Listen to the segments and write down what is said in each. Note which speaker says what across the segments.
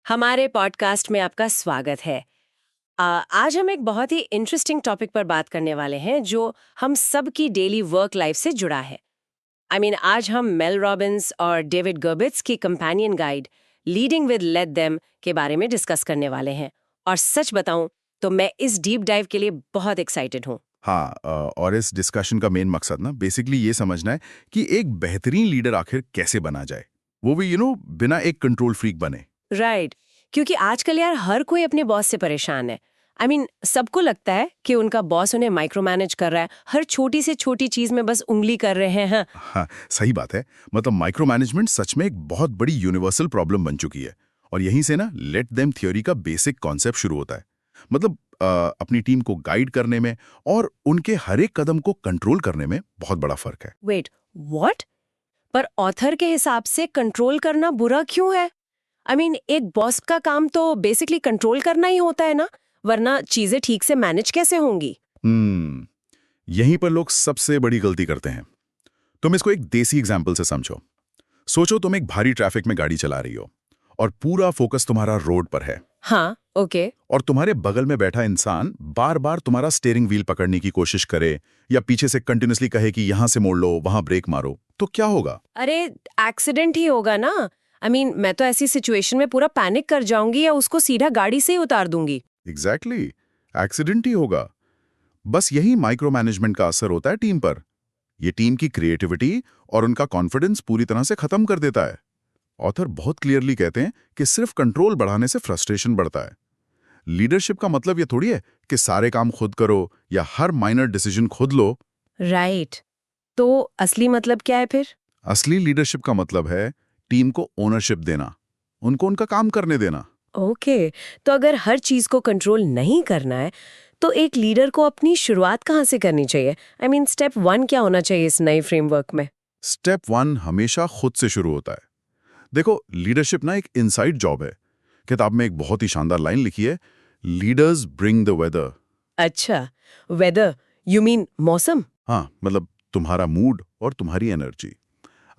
Speaker 1: हमारे पॉडकास्ट में आपका स्वागत है। आज हम एक बहुत ही इंटरेस्टिंग टॉपिक पर बात करने वाले हैं जो हम सब की डेली वर्क लाइफ से जुड़ा है। आज हम मेल रॉबिन्स और डेविड गर्बिट्स की companion guide leading with let them के बारे में डिस्कस करने वाले हैं। और सच बताऊं तो मैं इस डीप डाइव के लिए बहुत एक्साइटेड हूँ।
Speaker 2: हाँ, और इस डिस्कशन का मेन मकसद ना बेसिकली ये समझना है कि एक बेहतरीन लीडर आखिर कैसे बना जाए, वो भी बिना एक कंट्रोल फ्रीक बने।
Speaker 1: राइट, क्योंकि आजकल यार हर कोई अपने बॉस से परेशान है। सबको लगता है कि उनका बॉस उन्हें माइक्रो मैनेज कर रहा है, हर छोटी से छोटी चीज में बस उंगली कर रहे हैं।
Speaker 2: हाँ, सही बात है। मतलब माइक्रो मैनेजमेंट सच में एक बहुत बड़ी यूनिवर्सल प्रॉब्लम बन चुकी है। और यहीं से ना लेट देम थ्योरी का बेसिक कॉन्सेप्ट शुरू होता है। मतलब अपनी टीम को गाइड करने में और उनके हर एक कदम को कंट्रोल करने में बहुत बड़ा फर्क है।
Speaker 1: Wait, what? पर ऑथर के हिसाब से कंट्रोल करना बुरा क्यों है? एक बॉस का काम तो बेसिकली कंट्रोल करना ही होता है ना, वरना चीजें ठीक से मैनेज कैसे होंगी?
Speaker 2: यहीं पर लोग सबसे बड़ी गलती करते हैं। तुम इसको एक देसी एग्जाम्पल से समझो। सोचो तुम एक भारी ट्रैफिक में गाड़ी चला रही हो और पूरा फोकस तुम्हारा रोड पर है।
Speaker 1: हाँ, ओके।
Speaker 2: और तुम्हारे बगल में बैठा इंसान बार बार तुम्हारा स्टीयरिंग व्हील पकड़ने की कोशिश करे या पीछे से कंटिन्यूअसली कहे कि यहां से मोड़ लो, वहां ब्रेक मारो, तो क्या होगा?
Speaker 1: अरे, एक्सीडेंट ही होगा ना। मैं तो ऐसी सिचुएशन में पूरा पैनिक कर जाऊंगी या उसको सीधा गाड़ी से ही उतार दूंगी।
Speaker 2: एग्जैक्टली, एक्सीडेंट ही होगा। बस यही माइक्रो मैनेजमेंट का असर होता है टीम पर। ये टीम की क्रिएटिविटी और उनका कॉन्फिडेंस पूरी तरह से खत्म कर देता है। ऑथर बहुत क्लियरली कहते हैं कि सिर्फ कंट्रोल बढ़ाने से फ्रस्ट्रेशन बढ़ता है। लीडरशिप का मतलब ये थोड़ी है कि सारे काम खुद करो या हर माइनर डिसीजन खुद लो।
Speaker 1: राइट, तो असली मतलब क्या है फिर?
Speaker 2: असली लीडरशिप का मतलब है टीम को ओनरशिप देना, उनको उनका काम करने देना।
Speaker 1: ओके, तो अगर हर चीज को कंट्रोल नहीं करना है तो एक लीडर को अपनी शुरुआत कहाँ से करनी चाहिए? स्टेप 1 क्या होना चाहिए इस नए फ्रेमवर्क में?
Speaker 2: स्टेप 1 हमेशा खुद से शुरू होता है। देखो, लीडरशिप ना एक इनसाइड जॉब है। किताब में एक बहुत ही शानदार लाइन लिखी है, लीडर्स ब्रिंग द वेदर।
Speaker 1: अच्छा, वेदर, यू मीन मौसम?
Speaker 2: हाँ, मतलब तुम्हारा मूड और तुम्हारी एनर्जी।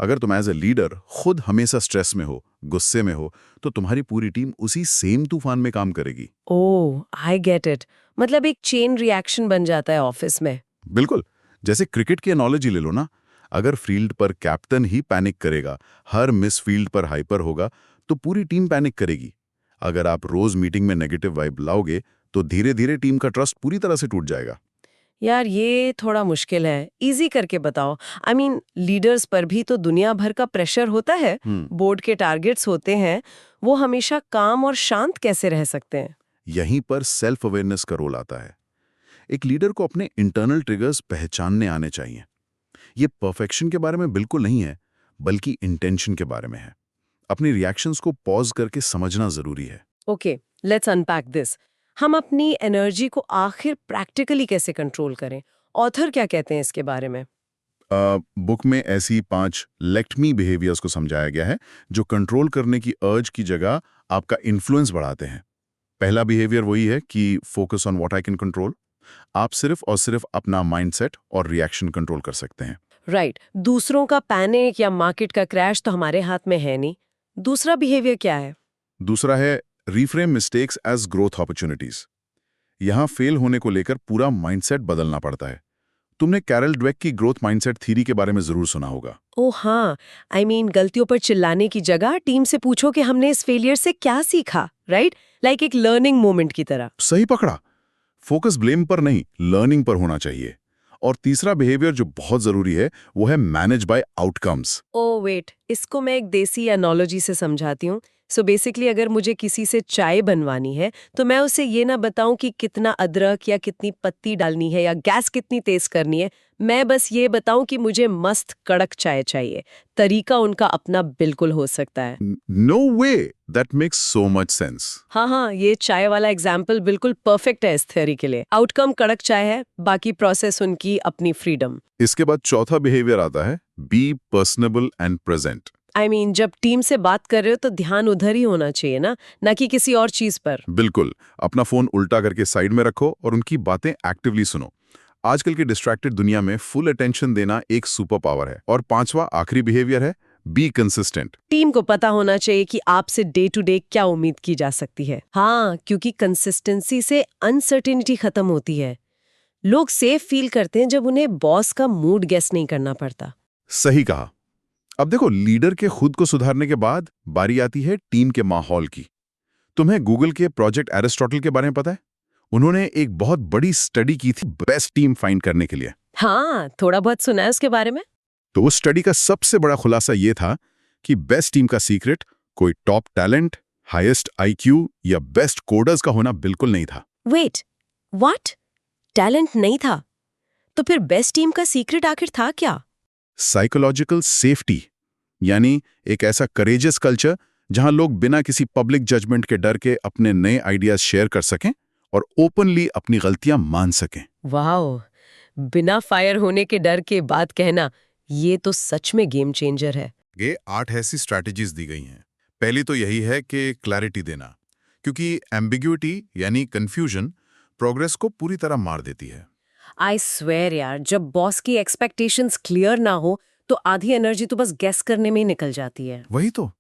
Speaker 2: अगर तुम एज ए लीडर खुद हमेशा स्ट्रेस में हो, गुस्से में हो, तो तुम्हारी पूरी टीम उसी सेम तूफान में काम करेगी।
Speaker 1: ओह, आई गेट इट। मतलब एक चेन रिएक्शन बन जाता है ऑफिस में।
Speaker 2: बिल्कुल, जैसे क्रिकेट की एनालॉजी ले लो ना। अगर फील्ड पर कैप्टन ही पैनिक करेगा, हर मिस फील्ड पर हाइपर होगा, तो पूरी टीम पैनिक करेगी। अगर आप रोज मीटिंग में नेगेटिव वाइब लाओगे, तो धीरे धीरे टीम का ट्रस्ट पूरी तरह से टूट जाएगा।
Speaker 1: यार ये थोड़ा मुश्किल है, इजी करके बताओ। लीडर्स पर भी तो दुनिया भर का प्रेशर होता है, बोर्ड के टारगेट्स होते हैं, वो हमेशा काम और शांत कैसे रह सकते हैं?
Speaker 2: यहीं पर सेल्फ अवेयरनेस का रोल आता है। एक लीडर को अपने इंटरनल ट्रिगर्स पहचानने आने चाहिए। ये परफेक्शन के बारे में बिल्कुल नहीं है, बल्कि इंटेंशन के बारे में है। अपनी रिएक्शंस को पॉज करके समझना जरूरी है।
Speaker 1: Okay, let's unpack this. हम अपनी एनर्जी को आखिर प्रैक्टिकली कैसे कंट्रोल करें? ऑथर क्या कहते हैं इसके बारे में?
Speaker 2: बुक में ऐसी 5 लेट मी बिहेवियर्स को समझाया गया है जो कंट्रोल करने की अर्ज की जगह आपका इन्फ्लुएंस बढ़ाते हैं। पहला बिहेवियर वही है कि focus on what I can control. आप सिर्फ और सिर्फ अपना माइंडसेट और रिएक्शन कंट्रोल कर सकते हैं।
Speaker 1: राइट, दूसरों का पैनिक या मार्केट का क्रैश तो हमारे हाथ में है नहीं। दूसरा बिहेवियर क्या है?
Speaker 2: दूसरा है reframe mistakes as growth opportunities. यहां फेल होने को लेकर पूरा माइंडसेट बदलना पड़ता है। तुमने कैरल ड्वेक की ग्रोथ माइंडसेट थ्योरी के बारे में जरूर सुना होगा।
Speaker 1: ओह हाँ, गलतियों पर चिल्लाने की जगह टीम से पूछो कि हमने इस फेलियर से क्या सीखा, राइट? लाइक एक लर्निंग मोमेंट की तरह।
Speaker 2: सही पकड़ा। फोकस ब्लेम पर नहीं, लर्निंग पर होना चाहिए। और तीसरा बिहेवियर जो बहुत जरूरी है, वो है manage by outcomes.
Speaker 1: Oh wait, इसको मैं एक देसी एनालॉजी से समझाती हूँ। सो बेसिकली अगर मुझे किसी से चाय बनवानी है तो मैं उसे ये ना बताऊं कि कितना अदरक या कितनी पत्ती डालनी है या गैस कितनी तेज करनी है। मैं बस ये बताऊं कि मुझे मस्त कड़क चाय चाहिए। तरीका उनका अपना बिल्कुल हो सकता है।
Speaker 2: No way, that makes so much sense.
Speaker 1: हाँ, ये चाय वाला एग्जाम्पल बिल्कुल परफेक्ट है इस थ्योरी के लिए। आउटकम कड़क चाय है, बाकी प्रोसेस उनकी अपनी फ्रीडम।
Speaker 2: इसके बाद चौथा बिहेवियर आता है, बी पर्सनेबल एंड प्रेजेंट।
Speaker 1: जब टीम से बात कर रहे हो तो ध्यान उधर ही होना चाहिए ना कि किसी और चीज पर।
Speaker 2: बिल्कुल, अपना फोन उल्टा करके साइड में रखो और उनकी बातें एक्टिवली सुनो। आजकल की डिस्ट्रैक्टेड दुनिया में फुल अटेंशन देना एक सुपर पावर है। और पांचवा आखिरी बिहेवियर है, बी कंसिस्टेंट।
Speaker 1: टीम को पता होना चाहिए कि आपसे डे टू डे क्या उम्मीद की जा सकती है। हाँ, क्योंकि कंसिस्टेंसी से अनसर्टेनिटी खत्म होती है। लोग सेफ फील करते हैं जब उन्हें बॉस का मूड गेस नहीं करना पड़ता।
Speaker 2: सही कहा। अब देखो, लीडर के खुद को सुधारने के बाद बारी आती है टीम के माहौल की। तुम्हें गूगल के प्रोजेक्ट एरिस्टोटल के बारे में पता है? उन्होंने एक बहुत बड़ी स्टडी की थी बेस्ट टीम फाइंड करने के लिए।
Speaker 1: हाँ, थोड़ा बहुत सुना है उसके बारे में।
Speaker 2: तो उस स्टडी का सबसे बड़ा खुलासा यह था कि बेस्ट टीम का सीक्रेट कोई टॉप टैलेंट, हाईएस्ट आईक्यू या बेस्ट कोडर्स का होना बिल्कुल नहीं था।
Speaker 1: Wait, what? टैलेंट नहीं था? तो फिर बेस्ट टीम का सीक्रेट आखिर था क्या?
Speaker 2: साइकोलॉजिकल सेफ्टी, यानी एक ऐसा करेजियस कल्चर जहां लोग बिना किसी पब्लिक जजमेंट के डर के अपने नए आइडियाज शेयर कर सकें और ओपनली अपनी गलतियां मान सकें।
Speaker 1: वाओ, बिना फायर होने के डर के बात कहना, ये तो सच में गेम चेंजर है।
Speaker 2: ये 8 ऐसी स्ट्रैटेजीज दी गई हैं। पहली तो यही है कि क्लैरिटी देना, क्योंकि एम्बिग्यूटी यानी कंफ्यूजन प्रोग्रेस को पूरी तरह मार देती है।
Speaker 1: आई स्वेयर यार, जब बॉस की एक्सपेक्टेशंस क्लियर ना हो तो आधी एनर्जी तो बस गेस करने में ही निकल जाती है।
Speaker 2: वही तो।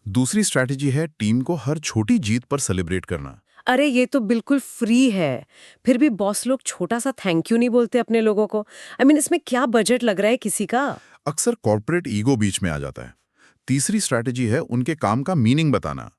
Speaker 2: दूसरी स्ट्रैटेजी है टीम को हर छोटी जीत पर सेलिब्रेट करना।
Speaker 1: अरे ये तो बिल्कुल फ्री है। फिर भी बॉस लोग छोटा सा थैंक यू नहीं बोलते अपने लोगों को। इसमें क्या बजट लग रहा है किसी का?
Speaker 2: अक्सर कॉर्पोरेट ईगो बीच में आ जाता है। तीसरी स्ट्रैटेजी है उनके काम का मीनिंग बताना।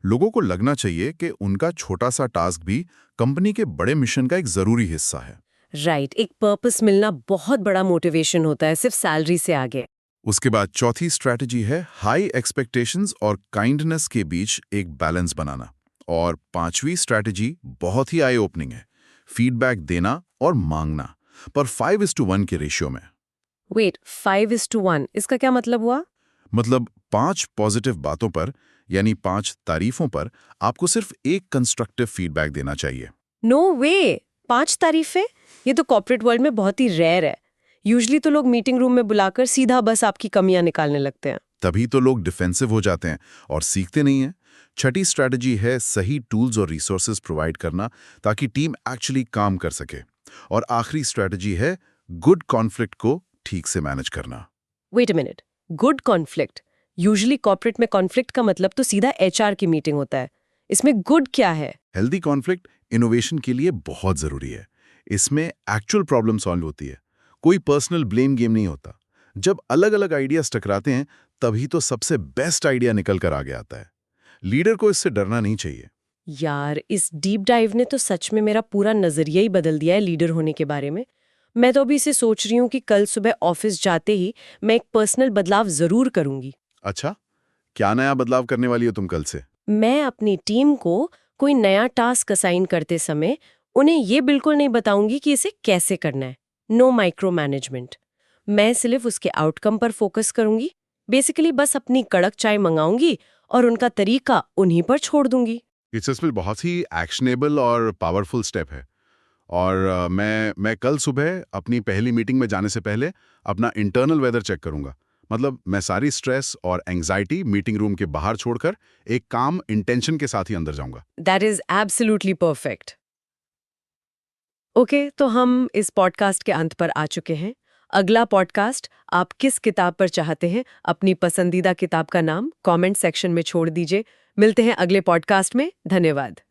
Speaker 2: लोगों को लगना चाहिए कि उनका छोटा सा टास्क भी कंपनी के बड़े मिशन का एक जरूरी हिस्सा है।
Speaker 1: राइट, एक पर्पस मिलना बहुत बड़ा मोटिवेशन होता है, सिर्फ सैलरी से आगे।
Speaker 2: उसके बाद चौथी स्ट्रैटेजी है हाई एक्सपेक्टेशंस और काइंडनेस के बीच एक बैलेंस बनाना। और पांचवी स्ट्रैटेजी बहुत ही आई ओपनिंग है, फीडबैक देना और मांगना, पर 5:1 के रेशियो में।
Speaker 1: वेट, 5:1, इसका क्या मतलब हुआ?
Speaker 2: मतलब 5 पॉजिटिव बातों पर, यानी 5 तारीफों पर आपको सिर्फ एक कंस्ट्रक्टिव फीडबैक देना चाहिए।
Speaker 1: नो वे, 5 तारीफें? ये तो कॉर्पोरेट वर्ल्ड में बहुत ही रेयर है। यूजुअली तो लोग मीटिंग रूम में बुलाकर सीधा बस आपकी कमियां निकालने लगते हैं।
Speaker 2: तभी तो लोग डिफेंसिव हो जाते हैं और सीखते नहीं हैं। छठी स्ट्रैटेजी है सही टूल्स और रिसोर्सेज प्रोवाइड करना ताकि टीम एक्चुअली काम कर सके। और आखिरी स्ट्रैटेजी है गुड कॉन्फ्लिक्ट को ठीक से मैनेज करना।
Speaker 1: Wait a minute, good conflict? Usually corporate में कॉन्फ्लिक्ट का मतलब तो सीधा एचआर की मीटिंग होता है। इसमें गुड क्या है?
Speaker 2: हेल्दी कॉन्फ्लिक्ट इनोवेशन के लिए बहुत जरूरी है। इसमें एक्चुअल प्रॉब्लम सॉल्व होती है, कोई पर्सनल ब्लेम गेम नहीं होता। जब अलग अलग आइडियाज टकराते हैं तभी तो सबसे बेस्ट आइडिया निकल कर आगे आता है। लीडर को इससे डरना नहीं चाहिए।
Speaker 1: यार, इस डीप डाइव ने तो सच में मेरा पूरा नजरिया ही बदल दिया है लीडर होने के बारे में। मैं तो अभी इसे सोच रही हूँ कि कल सुबह ऑफिस जाते ही मैं एक पर्सनल बदलाव जरूर करूंगी।
Speaker 2: अच्छा, क्या नया बदलाव करने वाली हो तुम कल से?
Speaker 1: मैं अपनी टीम को कोई नया टास्क असाइन करते समय उन्हें ये बिल्कुल नहीं बताऊंगी कि इसे कैसे करना है। No micro management. मैं सिर्फ उसके आउटकम पर फोकस करूंगी। बेसिकली बस अपनी कड़क चाय मंगाऊंगी और उनका तरीका उन्हीं पर छोड़ दूंगी।
Speaker 2: ये सच में बहुत ही एक्शनेबल और पावरफुल स्टेप है। और मैं कल सुबह अपनी पहली मीटिंग में जाने से पहले अपना इंटरनल वेदर चेक करूंगा। मतलब मैं सारी स्ट्रेस और एंग्जाइटी मीटिंग रूम के बाहर छोड़कर एक काम इंटेंशन के साथ ही अंदर जाऊंगा।
Speaker 1: That is absolutely perfect. Okay, तो हम इस पॉडकास्ट के अंत पर आ चुके हैं। अगला पॉडकास्ट आप किस किताब पर चाहते हैं? अपनी पसंदीदा किताब का नाम कमेंट सेक्शन में छोड़ दीजिए। मिलते हैं अगले पॉडकास्ट में। धन्यवाद।